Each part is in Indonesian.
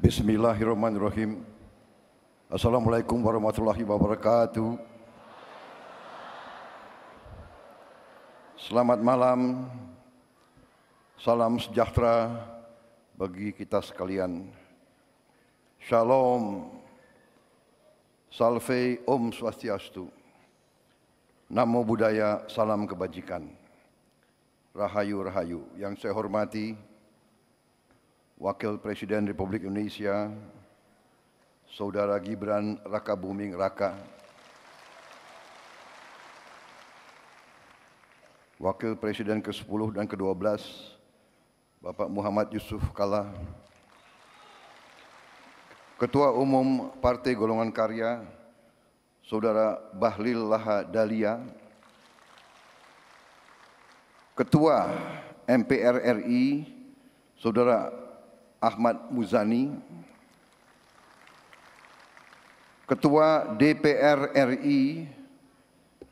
Bismillahirrahmanirrahim. Assalamualaikum warahmatullahi wabarakatuh. Selamat malam, salam sejahtera bagi kita sekalian. Shalom, salve, om swastiastu. Namo Buddhaya, salam kebajikan. Rahayu, rahayu. Yang saya hormati Wakil Presiden Republik Indonesia, Saudara Gibran Rakabuming Raka, Wakil Presiden ke-10 dan ke-12, Bapak Muhammad Yusuf Kalla, Ketua Umum Partai Golongan Karya, Saudara Bahlil Laha Dalia, Ketua MPR RI, Saudara Ahmad Muzani, Ketua DPR RI,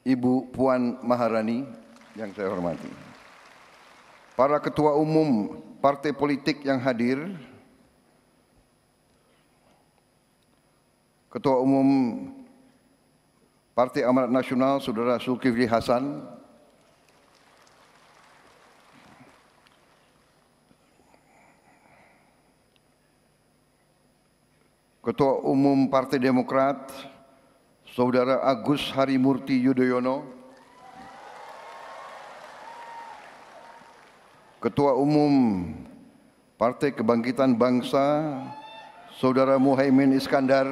Ibu Puan Maharani yang saya hormati, para Ketua Umum Partai Politik yang hadir, Ketua Umum Partai Amanat Nasional, Saudara Zulkifli Hasan, Ketua Umum Partai Demokrat, Saudara Agus Harimurti Yudhoyono, Ketua Umum Partai Kebangkitan Bangsa, Saudara Muhaimin Iskandar,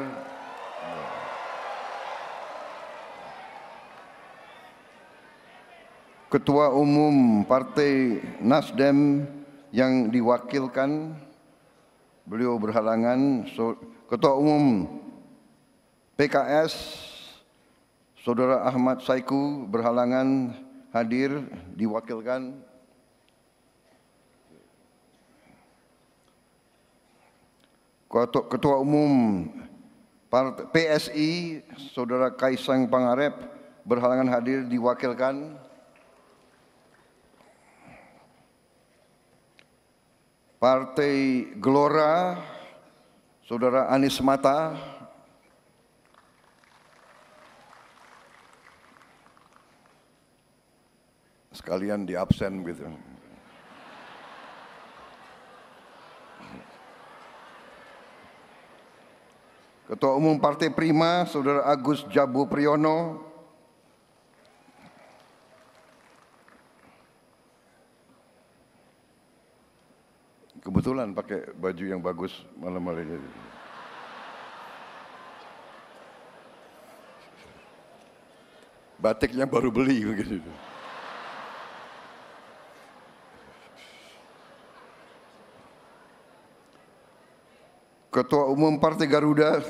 Ketua Umum Partai Nasdem yang diwakilkan, beliau berhalangan, Ketua Umum PKS, Saudara Ahmad Saiku berhalangan hadir, diwakilkan. Ketua Umum PSI, Saudara Kaisang Pangarep berhalangan hadir, diwakilkan. Partai Gelora, Saudara Anies Mata, sekalian di absen gitu. Ketua Umum Partai Prima, Saudara Agus Jabu Priyono, kebetulan pakai baju yang bagus malam hari ini. Batiknya baru beli begitu. Ketua Umum Partai Garuda,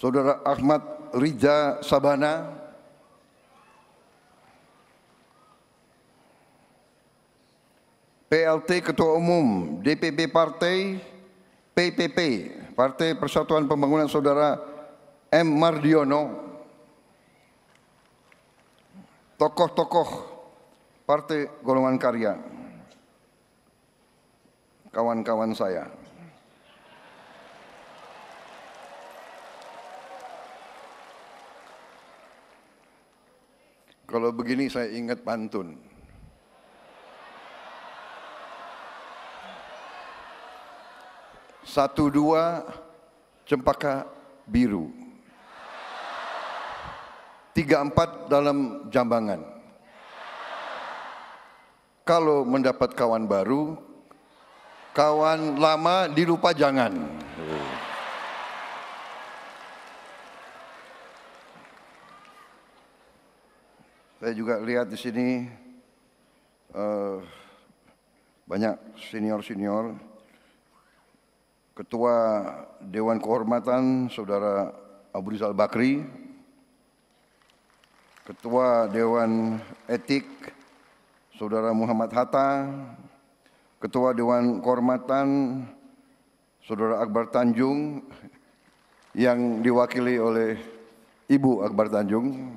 Saudara Ahmad Riza Sabana, PLT Ketua Umum DPP Partai PPP, Partai Persatuan Pembangunan, Saudara M. Mardiono, tokoh-tokoh Partai Golongan Karya, kawan-kawan saya. Kalau begini saya ingat pantun. Satu dua cempaka biru, tiga empat dalam jambangan. Kalau mendapat kawan baru, kawan lama dilupa jangan. Saya juga lihat di sini banyak senior-senior. Ketua Dewan Kehormatan, Saudara Abu Rizal Bakri, Ketua Dewan Etik, Saudara Muhammad Hatta, Ketua Dewan Kehormatan, Saudara Akbar Tanjung, yang diwakili oleh Ibu Akbar Tanjung,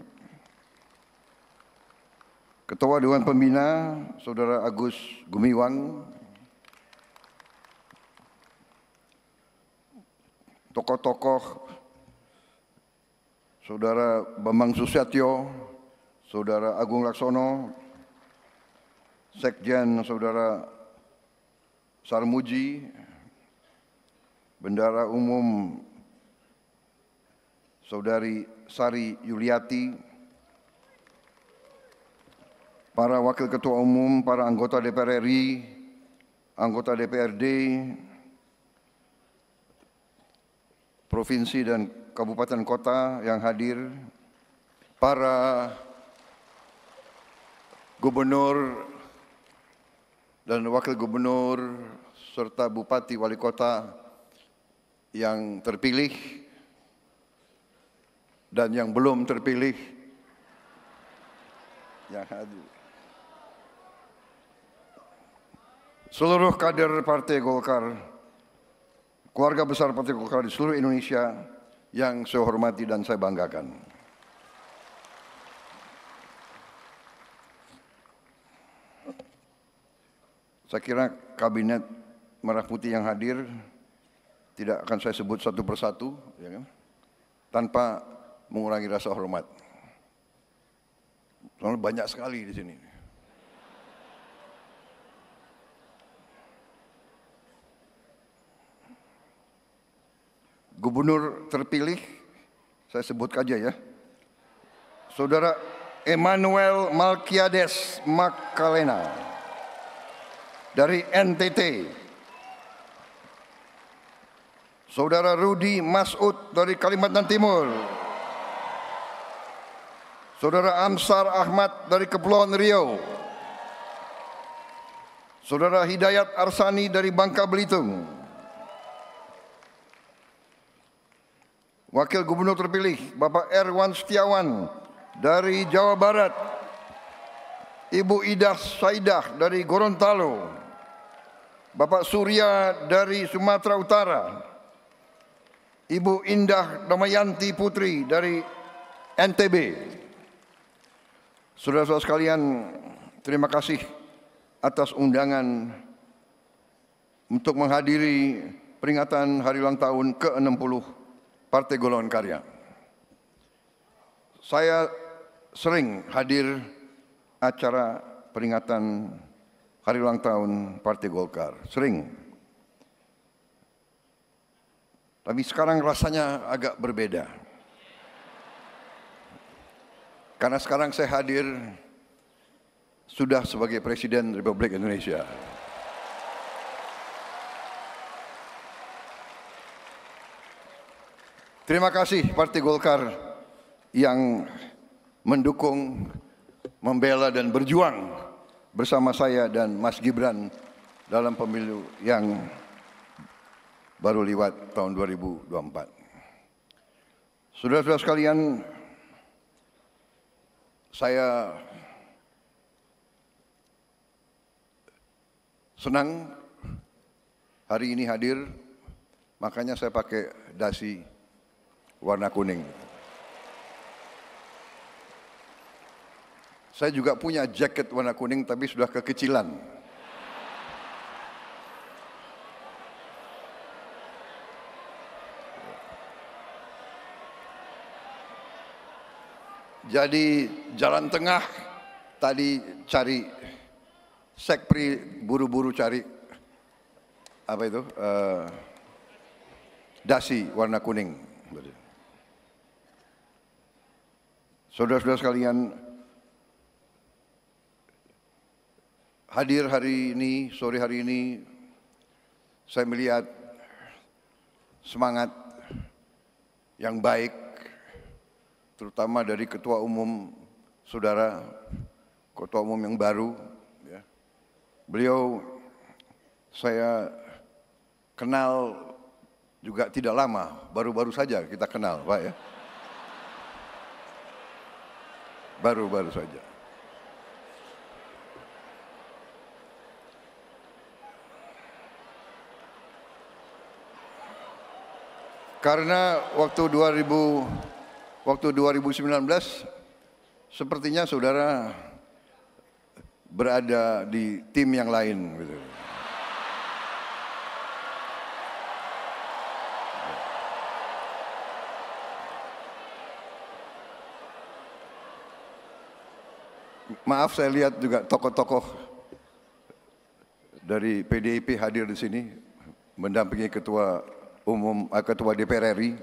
Ketua Dewan Pembina, Saudara Agus Gumiwang, tokoh-tokoh, Saudara Bambang Susatyo, Saudara Agung Laksono, Sekjen Saudara Sarmuji, Bendara Umum Saudari Sari Yuliati, para Wakil Ketua Umum, para anggota DPR RI, anggota DPRD, provinsi dan kabupaten kota yang hadir, para gubernur dan wakil gubernur serta bupati wali kota yang terpilih dan yang belum terpilih yang hadir. Seluruh kader Partai Golkar, keluarga besar Partai Golkar di seluruh Indonesia yang saya hormati dan saya banggakan. Saya kira kabinet Merah Putih yang hadir tidak akan saya sebut satu persatu, ya kan? Tanpa mengurangi rasa hormat. Soalnya banyak sekali di sini. Gubernur terpilih, saya sebut aja ya, Saudara Emmanuel Malkiades Makalena dari NTT, Saudara Rudi Masud dari Kalimantan Timur, Saudara Amsar Ahmad dari Kepulauan Riau, Saudara Hidayat Arsani dari Bangka Belitung, Wakil Gubernur terpilih Bapak Erwan Setiawan dari Jawa Barat, Ibu Idah Saidah dari Gorontalo, Bapak Surya dari Sumatera Utara, Ibu Indah Damayanti Putri dari NTB. Saudara-saudara sekalian, terima kasih atas undangan untuk menghadiri peringatan hari ulang tahun ke-60 Partai Golongan Karya. Saya sering hadir acara peringatan hari ulang tahun Partai Golkar, sering. Tapi sekarang rasanya agak berbeda. Karena sekarang saya hadir sudah sebagai Presiden Republik Indonesia. Terima kasih Partai Golkar yang mendukung, membela dan berjuang bersama saya dan Mas Gibran dalam pemilu yang baru lewat tahun 2024. Saudara-saudara sekalian, saya senang hari ini hadir, makanya saya pakai dasi warna kuning. Saya juga punya jaket warna kuning tapi sudah kekecilan. Jadi jalan tengah tadi cari sekpri, buru-buru cari apa itu dasi warna kuning. Saudara-saudara sekalian, hadir hari ini, sore hari ini, saya melihat semangat yang baik, terutama dari Ketua Umum Saudara, Ketua Umum yang baru. Ya. Beliau saya kenal juga tidak lama, baru-baru saja kita kenal, Pak ya. Baru-baru saja. Karena waktu 2019 sepertinya saudara berada di tim yang lain gitu. Maaf, saya lihat juga tokoh-tokoh dari PDIP hadir di sini mendampingi Ketua DPR RI,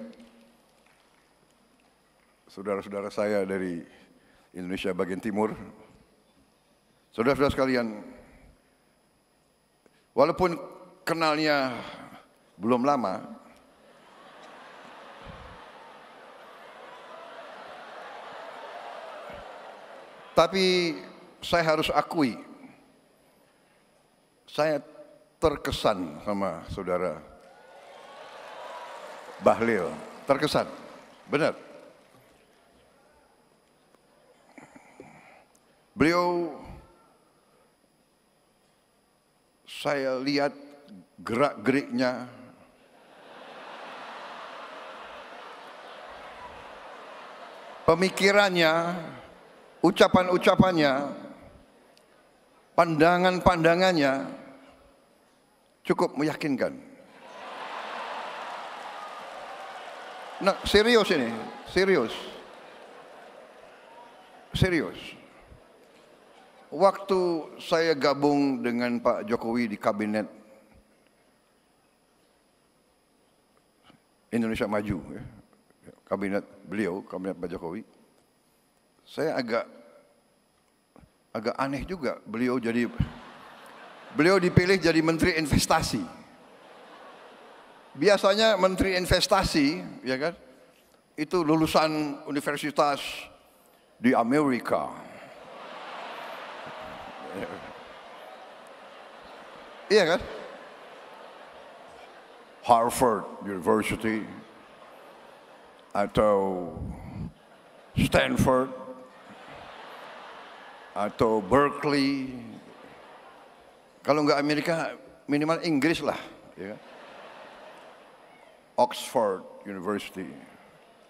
saudara-saudara saya dari Indonesia bagian timur. Saudara-saudara sekalian, walaupun kenalnya belum lama, tapi saya harus akui, saya terkesan sama saudara Bahlil, terkesan, benar. Beliau, saya lihat gerak-geriknya, pemikirannya, ucapan-ucapannya, pandangan-pandangannya cukup meyakinkan. Nah, serius ini, serius. Waktu saya gabung dengan Pak Jokowi di kabinet Indonesia Maju, ya, kabinet beliau, kabinet Pak Jokowi, saya agak aneh juga beliau dipilih jadi Menteri Investasi. Biasanya Menteri Investasi, ya kan, itu lulusan universitas di Amerika. Iya kan? Harvard University atau Stanford atau Berkeley. Kalau nggak Amerika, minimal Inggris lah, ya. Oxford University,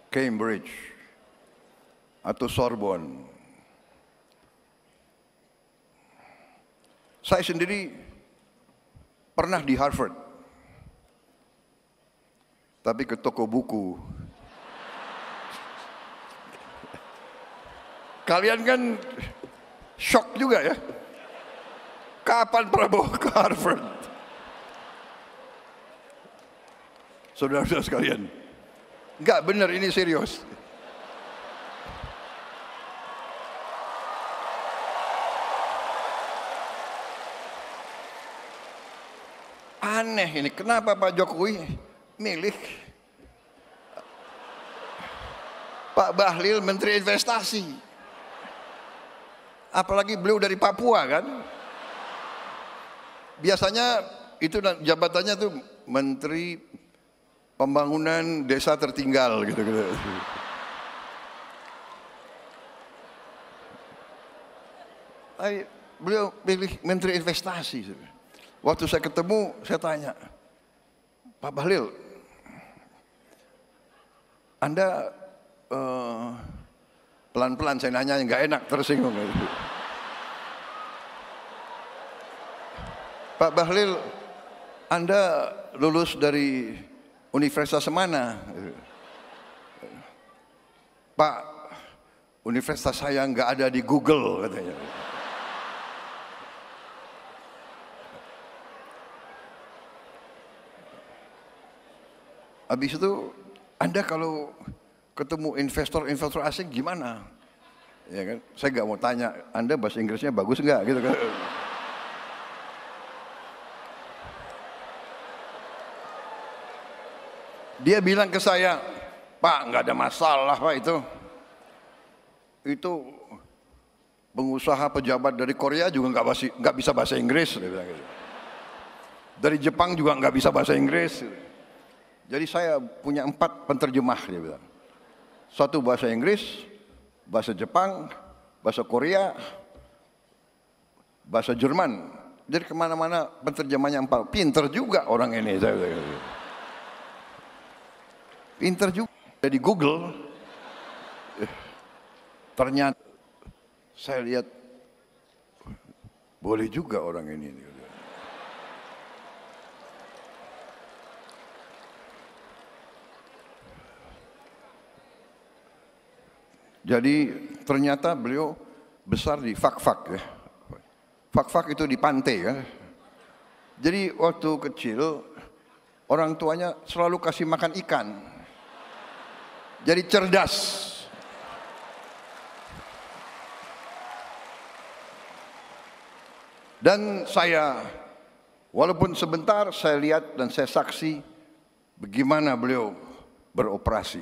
Cambridge, atau Sorbonne. Saya sendiri pernah di Harvard, tapi ke toko buku. Kalian kan shock juga ya. Kapan Prabowo ke Harvard? Saudara-saudara sekalian, enggak benar, ini serius. Aneh ini, kenapa Pak Jokowi milih Pak Bahlil Menteri Investasi? Apalagi beliau dari Papua kan? Biasanya itu jabatannya tuh Menteri Pembangunan Desa Tertinggal gitu. Beliau pilih Menteri Investasi. Waktu saya ketemu, saya tanya, Pak Bahlil, Anda pelan-pelan, saya nanya, nggak enak, tersinggung. Pak Bahlil, Anda lulus dari universitas mana? Pak, universitas saya nggak ada di Google, katanya. Habis itu, Anda kalau ketemu investor asing gimana? Ya kan? Saya nggak mau tanya, Anda bahasa Inggrisnya bagus nggak? Gitu kan? Dia bilang ke saya, Pak, nggak ada masalah Pak itu. Itu pengusaha pejabat dari Korea juga nggak bisa bahasa Inggris. Dia bilang gitu. Dari Jepang juga nggak bisa bahasa Inggris. Jadi saya punya 4 penterjemah, dia bilang. 1 bahasa Inggris, bahasa Jepang, bahasa Korea, bahasa Jerman. Jadi kemana-mana penterjemahnya 4. Pinter juga orang ini. Saya bilang gitu. Pinter juga. Di Google, ternyata saya lihat boleh juga orang ini. Jadi ternyata beliau besar di Fak-Fak ya. Fak-Fak itu di pantai kan. Jadi waktu kecil orang tuanya selalu kasih makan ikan. Jadi cerdas. Dan saya, walaupun sebentar, saya lihat dan saya saksi bagaimana beliau beroperasi.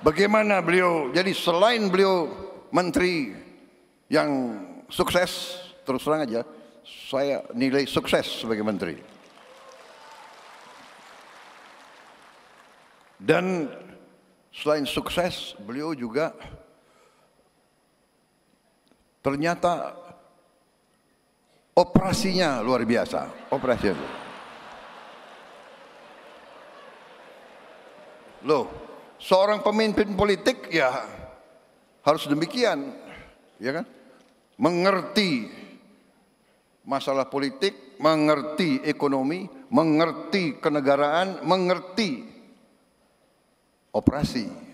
Bagaimana beliau, jadi selain beliau menteri yang sukses, terus terang aja, saya nilai sukses sebagai menteri. Dan selain sukses, beliau juga ternyata operasinya luar biasa. Operasinya. Loh, seorang pemimpin politik ya harus demikian, ya kan? Mengerti masalah politik, mengerti ekonomi, mengerti kenegaraan, mengerti operasi.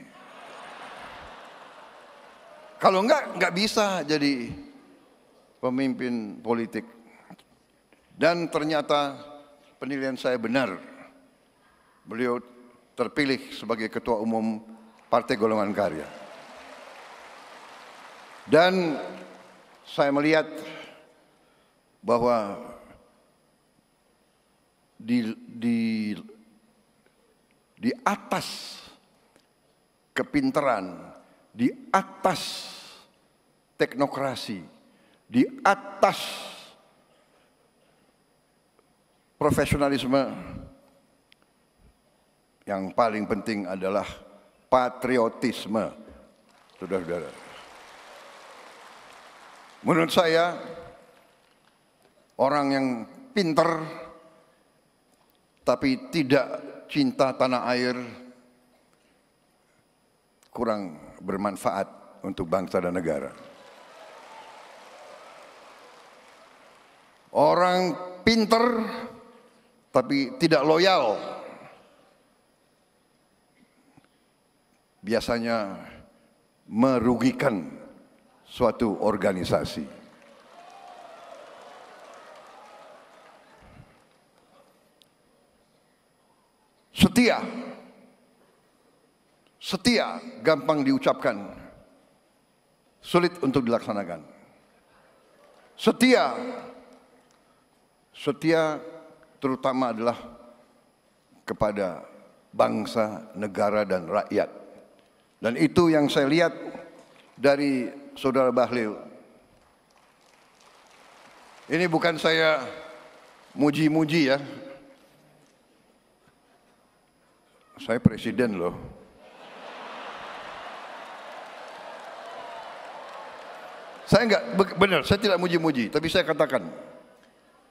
Kalau enggak bisa jadi pemimpin politik. Dan ternyata penilaian saya benar. Beliau terpilih sebagai Ketua Umum Partai Golongan Karya. Dan saya melihat bahwa di atas kepintaran, di atas teknokrasi, di atas profesionalisme, yang paling penting adalah patriotisme, saudara-saudara. Menurut saya, orang yang pintar tapi tidak cinta tanah air kurang bermanfaat untuk bangsa dan negara. Orang pintar tapi tidak loyal biasanya merugikan suatu organisasi. Setia gampang diucapkan, sulit untuk dilaksanakan. Setia terutama adalah kepada bangsa, negara, dan rakyat. Dan itu yang saya lihat dari Saudara Bahlil. Ini bukan saya muji-muji ya. Saya presiden loh. Saya enggak, benar, saya tidak muji-muji, tapi saya katakan,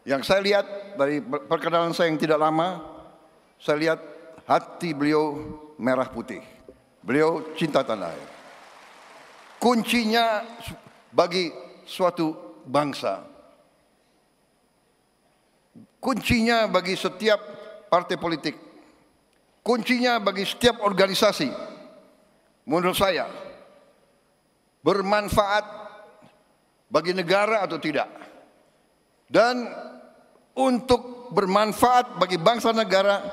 yang saya lihat dari perkenalan saya yang tidak lama, saya lihat hati beliau merah putih. Beliau cinta tanah air. Kuncinya bagi suatu bangsa, kuncinya bagi setiap partai politik, kuncinya bagi setiap organisasi, menurut saya, bermanfaat bagi negara atau tidak. Dan untuk bermanfaat bagi bangsa negara,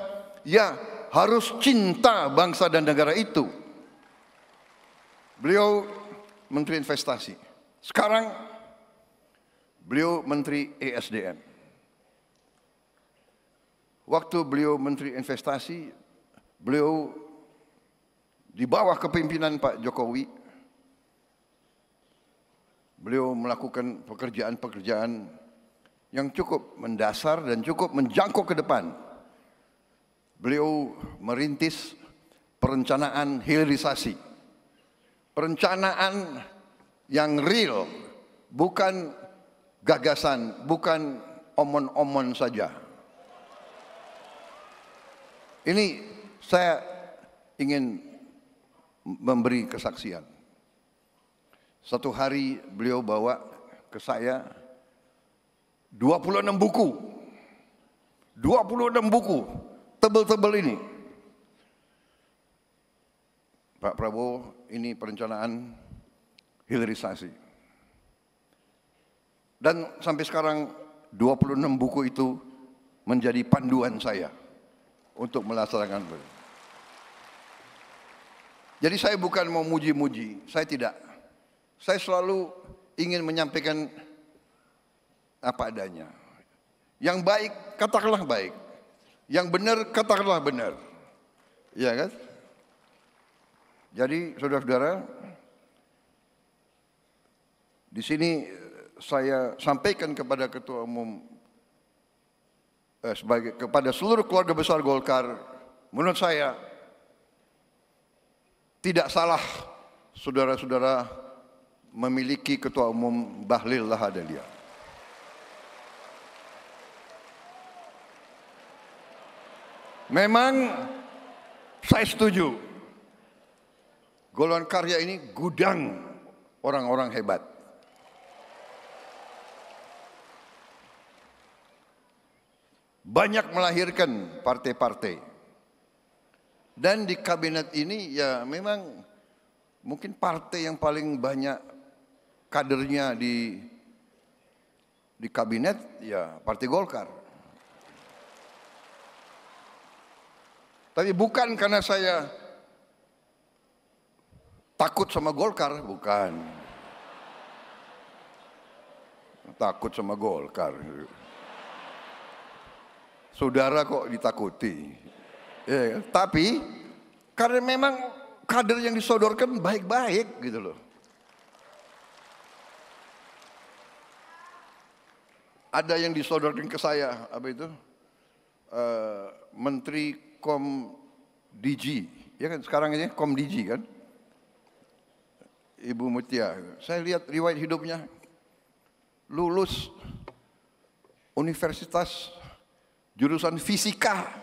ya harus cinta bangsa dan negara itu. Beliau Menteri Investasi. Sekarang beliau Menteri ESDM. Waktu beliau Menteri Investasi, beliau di bawah kepemimpinan Pak Jokowi, beliau melakukan pekerjaan-pekerjaan yang cukup mendasar dan cukup menjangkau ke depan. Beliau merintis perencanaan hilirisasi. Perencanaan yang real, bukan gagasan, bukan omon-omon saja. Ini saya ingin memberi kesaksian. Satu hari beliau bawa ke saya 26 buku. 26 buku tebel-tebel ini. Pak Prabowo, ini perencanaan hilirisasi. Dan sampai sekarang 26 buku itu menjadi panduan saya untuk melaksanakan. Jadi saya bukan mau muji-muji, saya tidak. Saya selalu ingin menyampaikan apa adanya. Yang baik, katakanlah baik. Yang benar, katakanlah benar. Ya kan? Jadi saudara-saudara, di sini saya sampaikan kepada Ketua Umum, kepada seluruh keluarga besar Golkar, menurut saya tidak salah saudara-saudara memiliki Ketua Umum Bahlil Lahadalia. Memang saya setuju, golongan karya ini gudang orang-orang hebat. Banyak melahirkan partai-partai. Dan di kabinet ini ya memang mungkin partai yang paling banyak kadernya di kabinet ya Partai Golkar. Tapi bukan karena saya takut sama Golkar, bukan. Takut sama Golkar. Saudara kok ditakuti. Ya, tapi karena memang kader yang disodorkan baik-baik gitu loh. Ada yang disodorkan ke saya, apa itu? Menteri Komdigi, ya kan sekarang ini Komdigi kan? Ibu Mutia. Saya lihat riwayat hidupnya, lulus universitas jurusan fisika,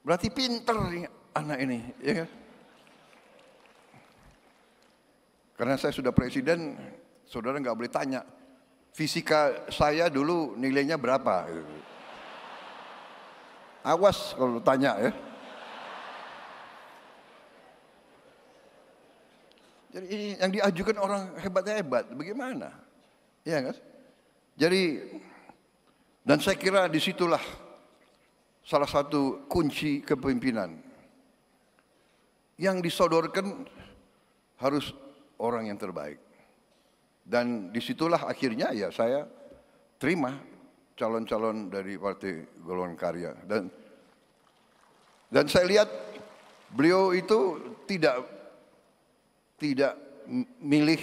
berarti pinter nih anak ini, ya kan? Karena saya sudah presiden, saudara nggak boleh tanya, fisika saya dulu nilainya berapa? Awas kalau tanya ya. Jadi ini yang diajukan orang hebat-hebat, bagaimana? Ya kan? Jadi dan saya kira disitulah salah satu kunci kepemimpinan. Yang disodorkan harus orang yang terbaik. Dan disitulah akhirnya ya saya terima calon-calon dari Partai Golongan Karya. Dan saya lihat beliau itu tidak milih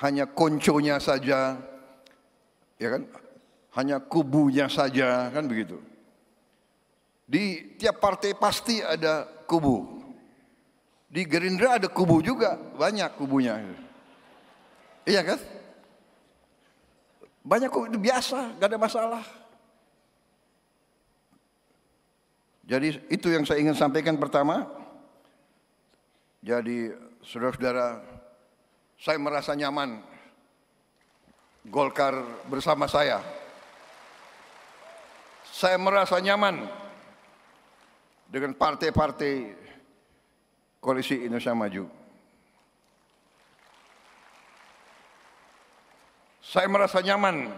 hanya konconya saja, ya kan? Hanya kubunya saja, kan begitu. Di tiap partai pasti ada kubu. Di Gerindra ada kubu juga, banyak kubunya. Iya kan? Banyak kubu, itu biasa, gak ada masalah. Jadi itu yang saya ingin sampaikan pertama. Jadi saudara-saudara, saya merasa nyaman Golkar bersama saya. Saya merasa nyaman dengan partai-partai Koalisi Indonesia Maju. Saya merasa nyaman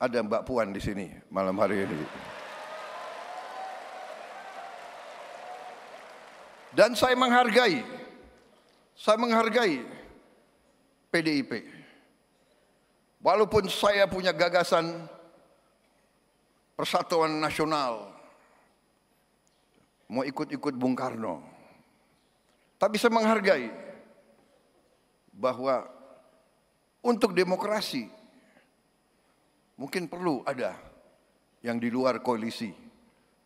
ada Mbak Puan di sini malam hari ini. Dan saya menghargai PDIP. Walaupun saya punya gagasan Persatuan Nasional, mau ikut-ikut Bung Karno. Tapi saya menghargai bahwa untuk demokrasi mungkin perlu ada yang di luar koalisi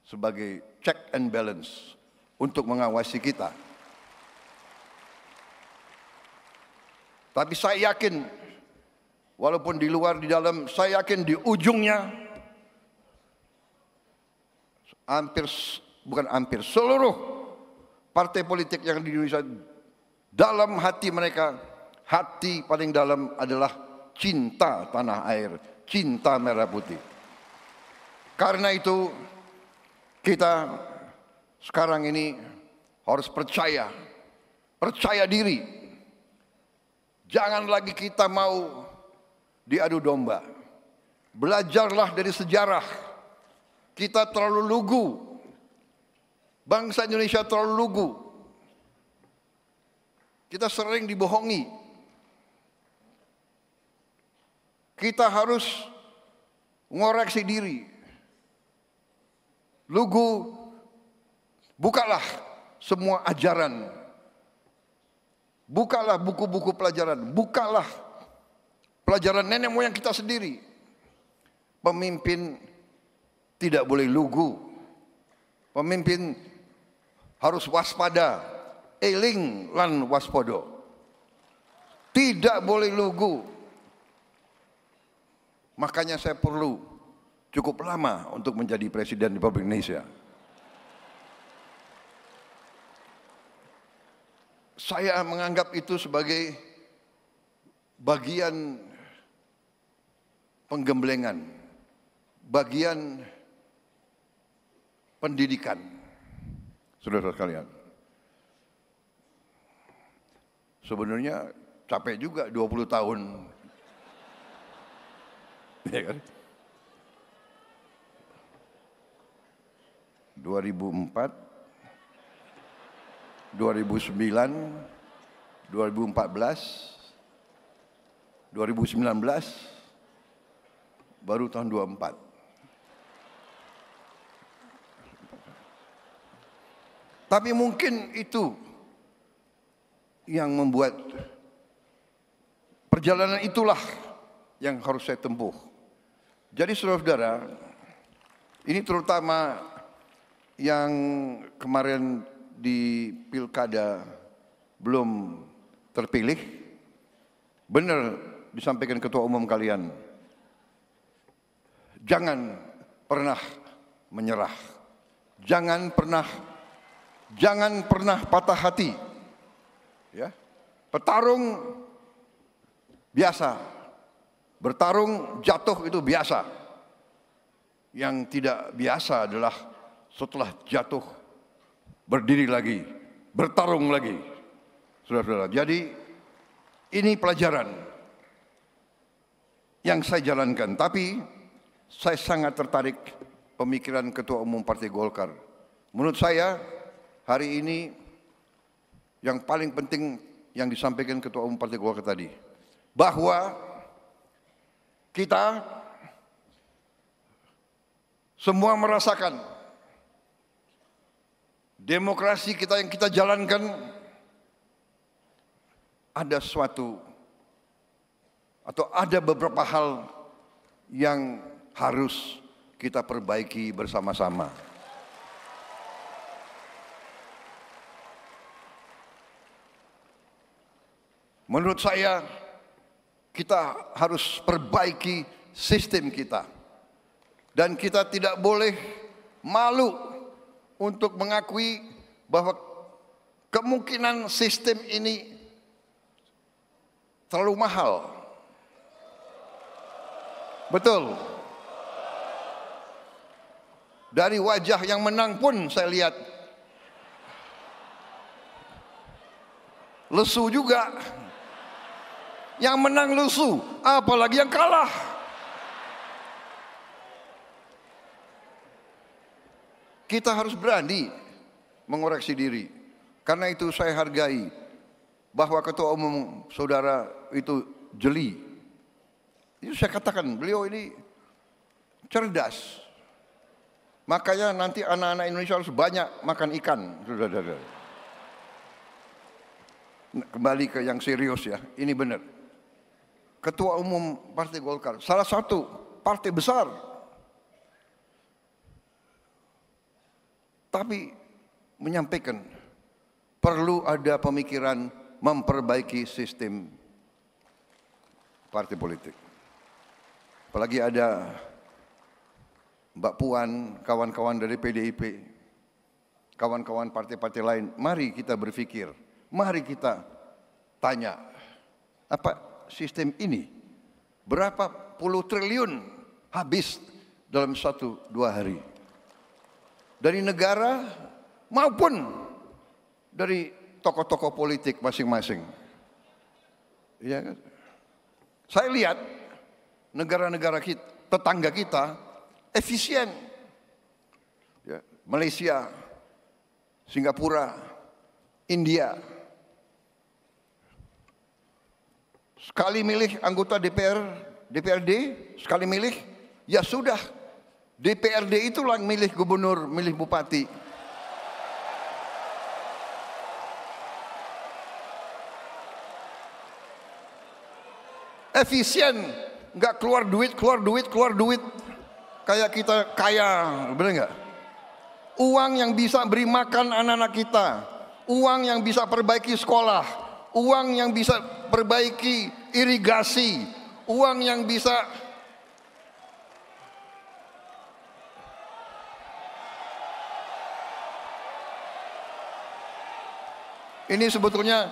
sebagai check and balance untuk mengawasi kita. Tapi saya yakin, walaupun di luar di dalam, saya yakin di ujungnya seluruh partai politik yang di Indonesia, dalam hati mereka, hati paling dalam adalah cinta tanah air, cinta merah putih. Karena itu kita sekarang ini harus percaya diri. Jangan lagi kita mau diadu domba. Belajarlah dari sejarah. Kita terlalu lugu. Bangsa Indonesia terlalu lugu. Kita sering dibohongi. Kita harus ngoreksi diri. Lugu, bukalah semua ajaran. Bukalah buku-buku pelajaran. Bukalah pelajaran nenek moyang kita sendiri. Pemimpin tidak boleh lugu. Pemimpin harus waspada. Eling lan waspodo. Tidak boleh lugu. Makanya saya perlu cukup lama untuk menjadi Presiden Republik Indonesia. Saya menganggap itu sebagai bagian penggemblengan, bagian pendidikan. Saudara sekalian, sebenarnya capek juga 20 tahun. Ya kan? 2004, 2009, 2014, 2019, baru tahun 24. Tapi mungkin itu yang membuat perjalanan itulah yang harus saya tempuh. Jadi saudara-saudara, ini terutama yang kemarin di pilkada belum terpilih, benar disampaikan ketua umum kalian, jangan pernah menyerah, jangan pernah patah hati, ya. Petarung biasa, bertarung jatuh itu biasa. Yang tidak biasa adalah setelah jatuh berdiri lagi, bertarung lagi. Saudara-saudara, jadi ini pelajaran yang saya jalankan. Tapi saya sangat tertarik pemikiran Ketua Umum Partai Golkar. Menurut saya hari ini yang paling penting yang disampaikan Ketua Umum Partai Golkar tadi, bahwa kita semua merasakan demokrasi kita yang kita jalankan ada suatu atau ada beberapa hal yang harus kita perbaiki bersama-sama. Menurut saya kita harus perbaiki sistem kita. Dan kita tidak boleh malu untuk mengakui bahwa kemungkinan sistem ini terlalu mahal. Betul. Dari wajah yang menang pun saya lihat lesu juga. Yang menang lesu, apalagi yang kalah. Kita harus berani mengoreksi diri. Karena itu saya hargai bahwa Ketua Umum saudara itu jeli. Itu saya katakan, beliau ini cerdas. Makanya nanti anak-anak Indonesia harus banyak makan ikan. Kembali ke yang serius ya, ini benar. Ketua Umum Partai Golkar, salah satu partai besar, tapi menyampaikan perlu ada pemikiran memperbaiki sistem partai politik. Apalagi ada Mbak Puan, kawan-kawan dari PDIP, kawan-kawan partai-partai lain, mari kita berpikir, mari kita tanya, apa sistem ini berapa puluh triliun habis dalam 1-2 hari. Dari negara maupun dari tokoh-tokoh politik masing-masing. Iya kan? Saya lihat negara-negara kita, tetangga kita efisien. Ya, Malaysia, Singapura, India. Sekali milih anggota DPRD, sekali milih, ya sudah. DPRD itulah yang milih gubernur, milih bupati. Efisien, nggak keluar duit. Kayak kita kaya, benar nggak? Uang yang bisa beri makan anak-anak kita, uang yang bisa perbaiki sekolah, uang yang bisa perbaiki irigasi, uang yang bisa ini sebetulnya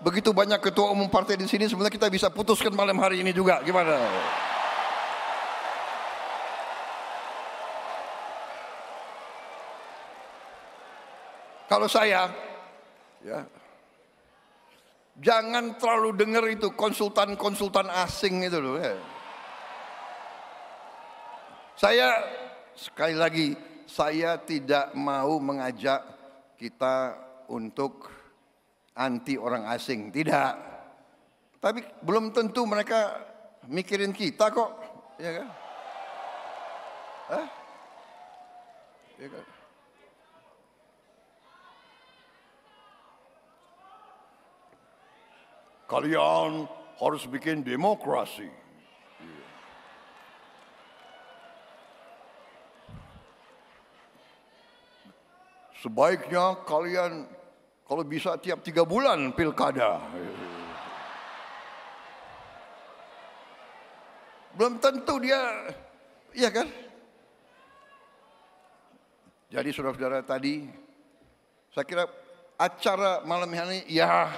begitu banyak ketua umum partai di sini, sebenarnya kita bisa putuskan malam hari ini juga. Gimana? Kalau saya, ya, jangan terlalu dengar itu konsultan asing itu loh. Ya. Saya sekali lagi, saya tidak mau mengajak kita untuk anti orang asing, tidak. Tapi belum tentu mereka mikirin kita kok, ya kan? Hah? Ya kan? Kalian harus bikin demokrasi. Sebaiknya kalian kalau bisa tiap 3 bulan pilkada. Belum tentu dia, iya kan? Jadi saudara-saudara tadi, saya kira acara malam ini ya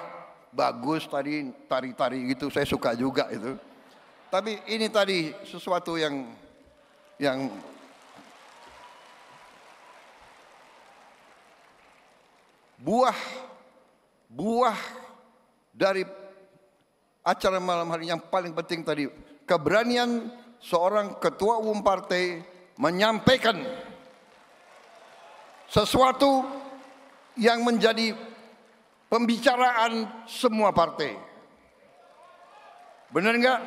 bagus tadi, tari-tari gitu, saya suka juga itu. Tapi ini tadi sesuatu yang buah dari acara malam hari yang paling penting tadi, keberanian seorang ketua umum partai menyampaikan sesuatu yang menjadi pembicaraan semua partai. Benar enggak?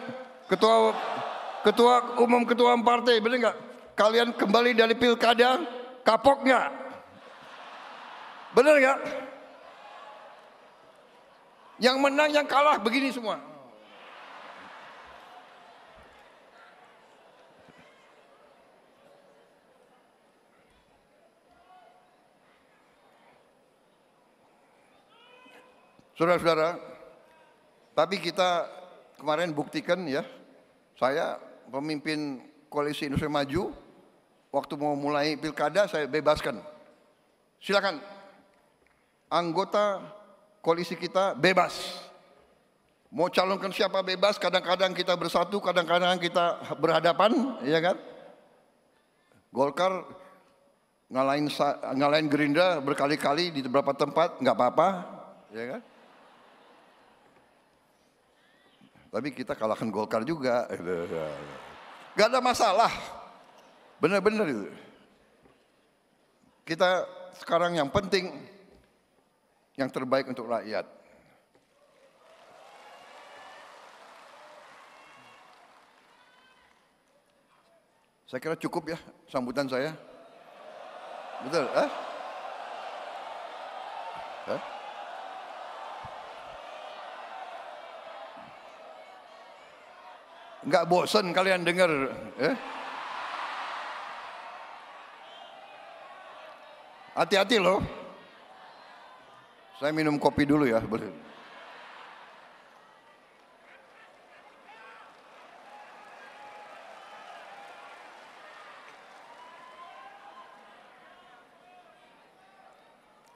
Ketua umum partai, benar enggak? Kalian kembali dari pilkada, kapok enggak? Benar enggak? Yang menang, yang kalah begini semua. Saudara-saudara, tapi kita kemarin buktikan ya, saya pemimpin Koalisi Indonesia Maju, waktu mau mulai pilkada saya bebaskan. Silakan, anggota koalisi kita bebas. Mau calonkan siapa bebas, kadang-kadang kita bersatu, kadang-kadang kita berhadapan, ya kan? Golkar ngalahin Gerindra berkali-kali di beberapa tempat, nggak apa-apa, ya kan? Tapi kita kalahkan Golkar juga. Gak ada masalah. Benar-benar itu. Kita sekarang yang penting, yang terbaik untuk rakyat. Saya kira cukup ya sambutan saya. Betul? Enggak bosan kalian dengar? Hati-hati loh. Saya minum kopi dulu ya. Boleh.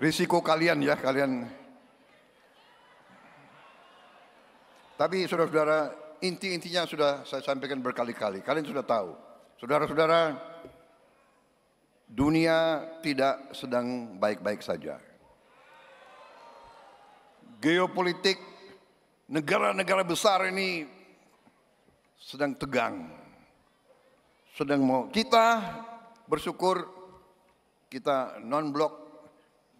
Risiko kalian ya, kalian. Tapi saudara-saudara, inti-intinya sudah saya sampaikan berkali-kali. Kalian sudah tahu. Saudara-saudara, dunia tidak sedang baik-baik saja. geopolitik negara-negara besar ini sedang tegang. Sedang mau kita bersyukur kita non-blok,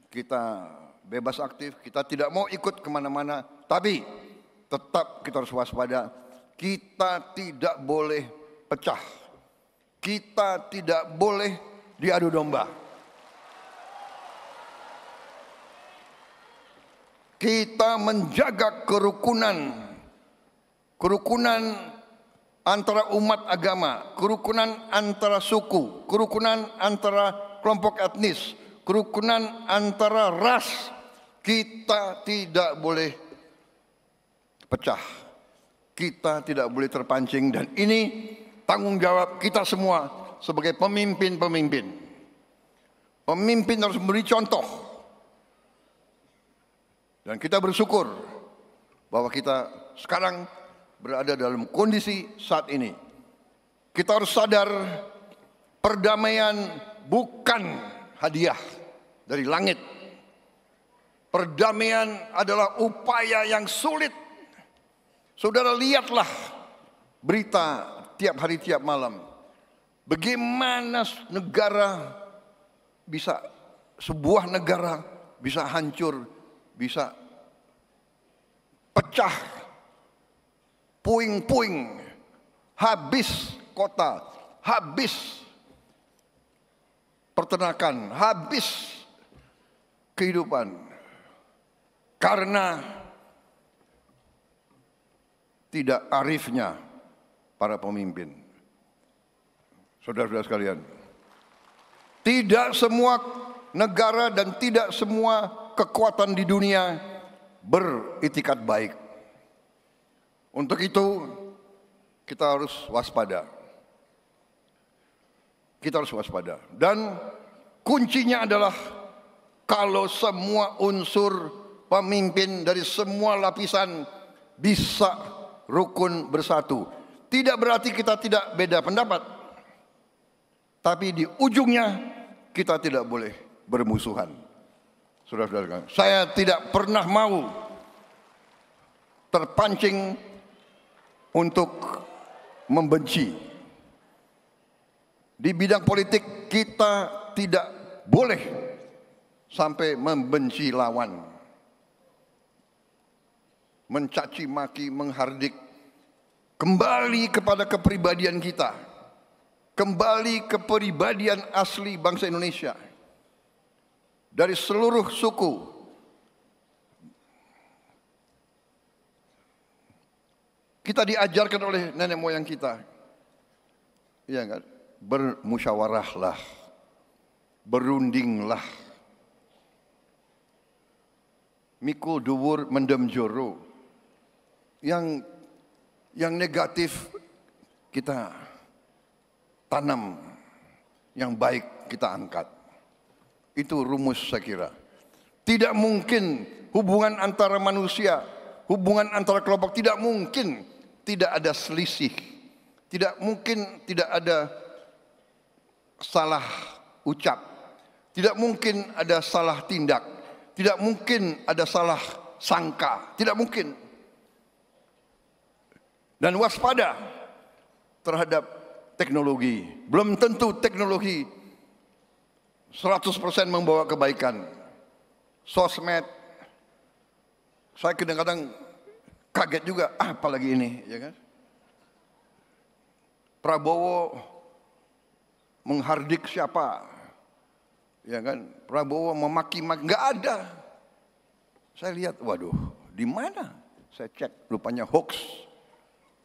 kita bebas aktif, kita tidak mau ikut kemana-mana, tapi tetap kita harus waspada. Kita tidak boleh pecah, kita tidak boleh diadu domba. Kita menjaga kerukunan antara umat agama, kerukunan antara suku, kerukunan antara kelompok etnis, kerukunan antara ras. Kita tidak boleh pecah, kita tidak boleh terpancing, dan ini tanggung jawab kita semua sebagai pemimpin-pemimpin. Pemimpin harus memberi contoh, dan kita bersyukur bahwa kita sekarang berada dalam kondisi saat ini. Kita harus sadar perdamaian bukan hadiah dari langit. Perdamaian adalah upaya yang sulit. Saudara, lihatlah berita tiap hari, tiap malam. Bagaimana sebuah negara bisa hancur, bisa pecah, puing-puing, habis kota, habis peternakan, habis kehidupan, karena tidak arifnya para pemimpin. Saudara-saudara sekalian, tidak semua negara dan tidak semua kekuatan di dunia beritikat baik. Untuk itu kita harus waspada. Kita harus waspada. Dan kuncinya adalah kalau semua unsur pemimpin dari semua lapisan bisa rukun bersatu. Tidak berarti kita tidak beda pendapat, tapi di ujungnya kita tidak boleh bermusuhan. Saudara-saudara, saya tidak pernah mau terpancing untuk membenci. Di bidang politik kita tidak boleh sampai membenci lawan, mencaci maki, menghardik. Kembali kepada kepribadian kita, kembali ke kepribadian asli bangsa Indonesia dari seluruh suku. Kita diajarkan oleh nenek moyang kita, iya kan? Bermusyawarahlah, berundinglah. Mikul dhuwur mendem joro. Yang negatif kita tanam, yang baik kita angkat. Itu rumus saya kira. Tidak mungkin hubungan antara manusia, hubungan antara kelompok, tidak mungkin tidak ada selisih. Tidak mungkin tidak ada salah ucap. Tidak mungkin ada salah tindak. Tidak mungkin ada salah sangka. Tidak mungkin. Dan waspada terhadap teknologi. Belum tentu teknologi 100% membawa kebaikan. Sosmed, saya kadang-kadang kaget juga, apalagi ini, ya kan? Prabowo menghardik siapa, ya kan? Prabowo memaki-maki, nggak ada. Saya lihat, waduh, di mana? Saya cek, rupanya hoax.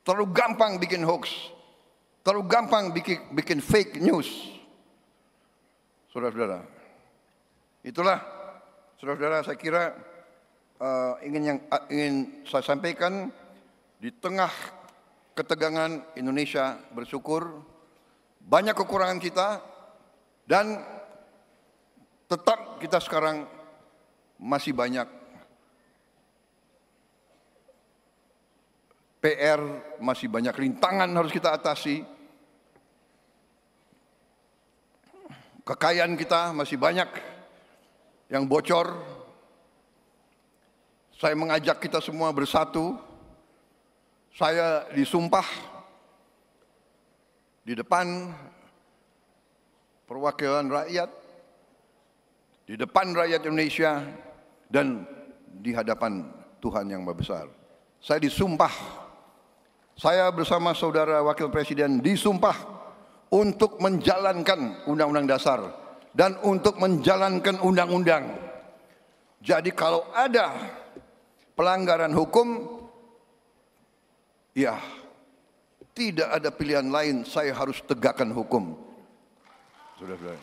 Terlalu gampang bikin hoax, terlalu gampang bikin fake news. Saudara-saudara, itulah saudara-saudara saya kira ingin saya sampaikan. Di tengah ketegangan Indonesia bersyukur, banyak kekurangan kita, dan tetap kita sekarang masih banyak PR, masih banyak rintangan harus kita atasi. Kekayaan kita masih banyak yang bocor. Saya mengajak kita semua bersatu. Saya disumpah di depan perwakilan rakyat, di depan rakyat Indonesia, dan di hadapan Tuhan yang Maha Besar. Saya disumpah, saya bersama saudara Wakil Presiden disumpah untuk menjalankan Undang-Undang Dasar dan untuk menjalankan undang-undang. Jadi kalau ada pelanggaran hukum, ya, tidak ada pilihan lain, saya harus tegakkan hukum. Saudara-saudara.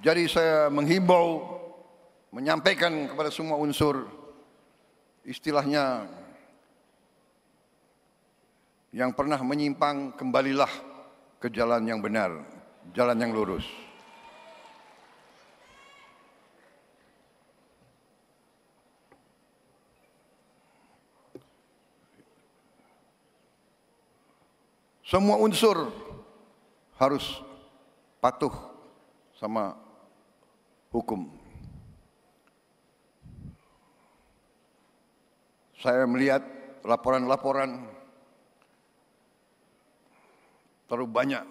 Jadi saya menghimbau, menyampaikan kepada semua unsur, istilahnya yang pernah menyimpang, kembalilah ke jalan yang benar, jalan yang lurus. Semua unsur harus patuh sama hukum. Saya melihat laporan-laporan terlalu banyak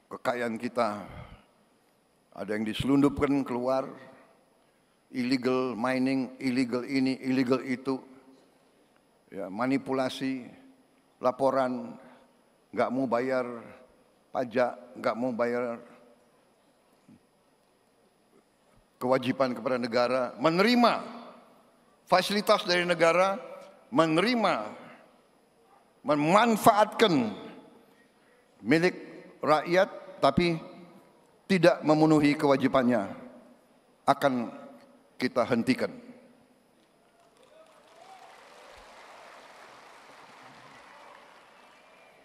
kekayaan kita, ada yang diselundupkan keluar, illegal mining, illegal ini, illegal itu, ya, manipulasi, laporan, nggak mau bayar pajak, nggak mau bayar kewajiban kepada negara, menerima fasilitas dari negara, menerima, memanfaatkan milik rakyat, tapi tidak memenuhi kewajibannya, akan kita hentikan.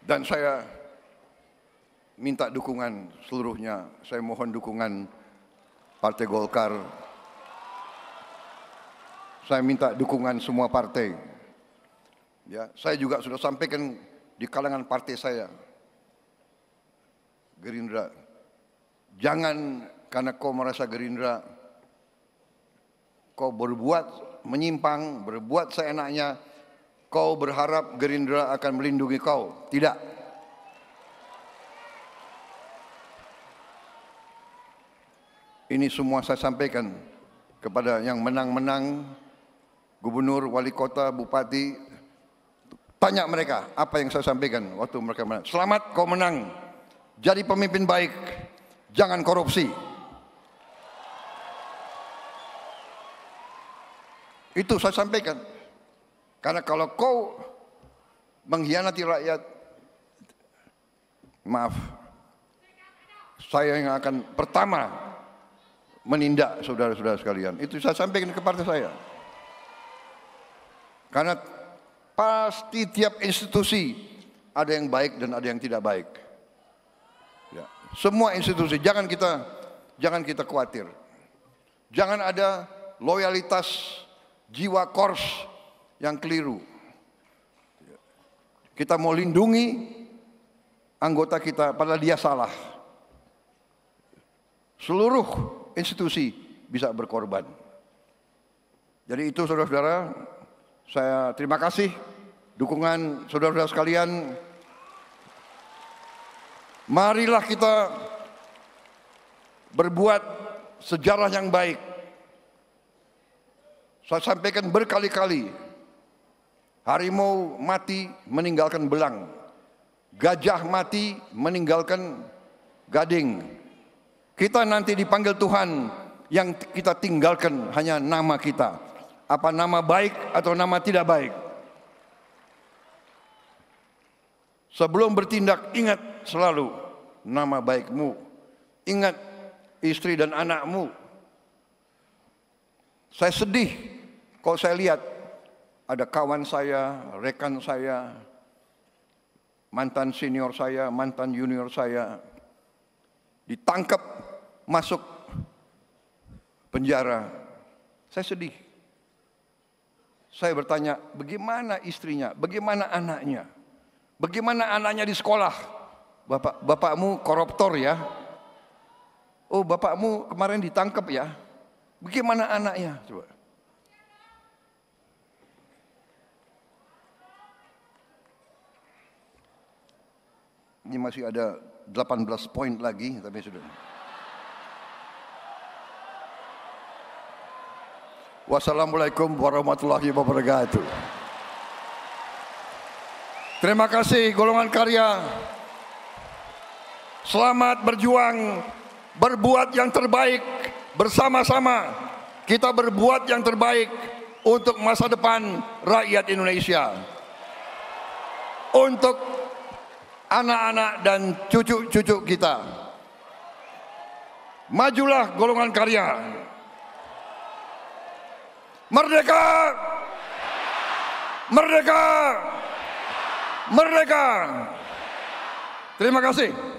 Dan saya minta dukungan seluruhnya, saya mohon dukungan Partai Golkar, saya minta dukungan semua partai. Ya, saya juga sudah sampaikan di kalangan partai saya, Gerindra, jangan karena kau merasa Gerindra, kau berbuat menyimpang, berbuat seenaknya, kau berharap Gerindra akan melindungi kau. Tidak. Ini semua saya sampaikan kepada yang menang-menang, gubernur, wali kota, bupati. Tanya mereka apa yang saya sampaikan waktu mereka menang. Selamat kau menang, jadi pemimpin baik, jangan korupsi. Itu saya sampaikan. Karena kalau kau mengkhianati rakyat, maaf, saya yang akan pertama menindak saudara-saudara sekalian. Itu saya sampaikan ke partai saya. Karena pasti tiap institusi ada yang baik dan ada yang tidak baik. Ya. Semua institusi, jangan kita khawatir. Jangan ada loyalitas jiwa kors yang keliru. Kita mau lindungi anggota kita, padahal dia salah. Seluruh institusi bisa berkorban. Jadi itu saudara-saudara, saya terima kasih dukungan saudara-saudara sekalian. Marilah kita berbuat sejarah yang baik. Saya sampaikan berkali-kali, harimau mati meninggalkan belang, gajah mati meninggalkan gading. Kita nanti dipanggil Tuhan, yang kita tinggalkan hanya nama kita. Apa nama baik atau nama tidak baik. Sebelum bertindak, ingat selalu nama baikmu. Ingat istri dan anakmu. Saya sedih kalau saya lihat ada kawan saya, rekan saya, mantan senior saya, mantan junior saya ditangkap masuk penjara. Saya sedih. Saya bertanya, bagaimana istrinya, bagaimana anaknya, bagaimana anaknya di sekolah? Bapakmu koruptor ya? Oh, bapakmu kemarin ditangkap ya? Bagaimana anaknya? Coba. Ini masih ada 18 poin lagi, tapi sudah. Wassalamualaikum warahmatullahi wabarakatuh. Terima kasih golongan karya. Selamat berjuang, berbuat yang terbaik bersama-sama. Kita berbuat yang terbaik untuk masa depan rakyat Indonesia. Untuk anak-anak dan cucu-cucu kita. Majulah golongan karya. Merdeka! Merdeka! Merdeka! Terima kasih.